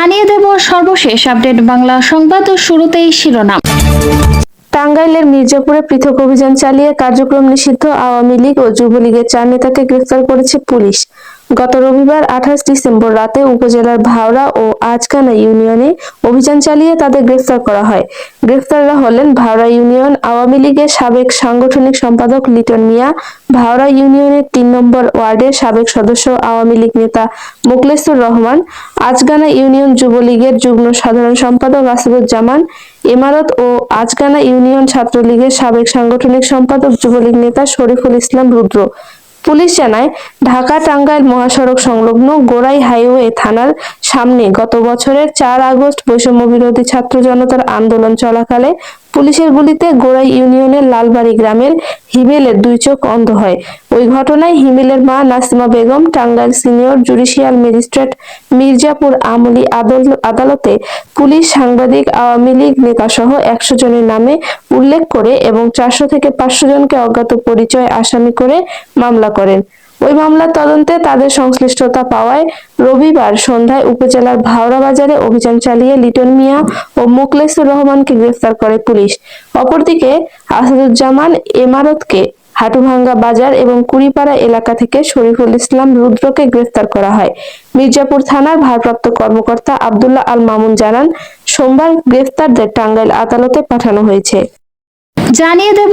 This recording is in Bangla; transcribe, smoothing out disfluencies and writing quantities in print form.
জানিয়ে দেব সর্বশেষ আপডেট বাংলা সংবাদ ও শুরুতেই শিরোনাম। টাঙ্গাইলের মির্জাপুরে পৃথক অভিযান চালিয়ে কার্যক্রম নিষিদ্ধ আওয়ামী লীগ ও যুবলীগের 4 নেতাকে গ্রেফতার করেছে পুলিশ। গত রবিবার 28 ডিসেম্বর রাতে উপজেলার ভাওড়া ও আজকানা ইউনিয়নে অভিযান চালিয়ে তাদের গ্রেফতার করা হয়। গ্রেফতাররা হলেন ভাওড়া ইউনিয়ন আওয়ামী লীগের সাবেক সাংগঠনিক সম্পাদক লিটন মিয়া, ভাওড়া ইউনিয়নের 3 নম্বর ওয়ার্ডের সাবেক সদস্য আওয়ামী লীগ নেতা মোখলেসুর রহমান, আজকানা ইউনিয়ন যুবলীগের যুগ্ম সাধারণ সম্পাদক আসাদুজ্জামান, ইমারত ও আজকানা ইউনিয়ন ছাত্রলীগের সাবেক সাংগঠনিক সম্পাদক যুবলীগ নেতা শরীফুল ইসলাম রুদ্র। পুলিশ জানায়, ঢাকা-টাঙ্গাইল মহাসড়ক সংলগ্ন গোড়াই হাইওয়ে থানার সামনে গত বছরের 4 আগস্ট বৈষম্যবিরোধী ছাত্র জনতার আন্দোলন চলাকালে পুলিশের গুলিতে গোড়াই ইউনিয়নের লালবাড়ি গ্রামের হিমেলের 2 চোখ অন্ধ হয়। ওই ঘটনায় হিমেলের মা Nasima Begum Tangail senior judicial magistrate Mirzapur আমলি আদালতে পুলিশ, সাংবাদিক, আওয়ামী লীগ নেতাসহ 100 জনের নামে উল্লেখ করে এবং 400 থেকে 500 জনকে অজ্ঞাত পরিচয় আসামি করে মামলা করেন। ওই মামলার তদন্তে তাদের সংশ্লিষ্টতা পাওয়ায় রবিবার সন্ধ্যায় উপজেলার ভাওড়া বাজারে অভিযান চালিয়ে লিটন মিয়া ও মোখলেসুর রহমানকে গ্রেফতার করে পুলিশ। অপরদিকে আসাদুজ্জামান, ইমারতকে হাটুভাঙ্গা বাজার এবং কুড়িপাড়া এলাকা থেকে শরীফুল ইসলাম রুদ্রকে গ্রেফতার করা হয়। মির্জাপুর থানার ভারপ্রাপ্ত কর্মকর্তা আব্দুল্লাহ আল মামুন জানান, সোমবার গ্রেফতারদের টাঙ্গাইল আদালতে পাঠানো হয়েছে। জানিয়ে দেব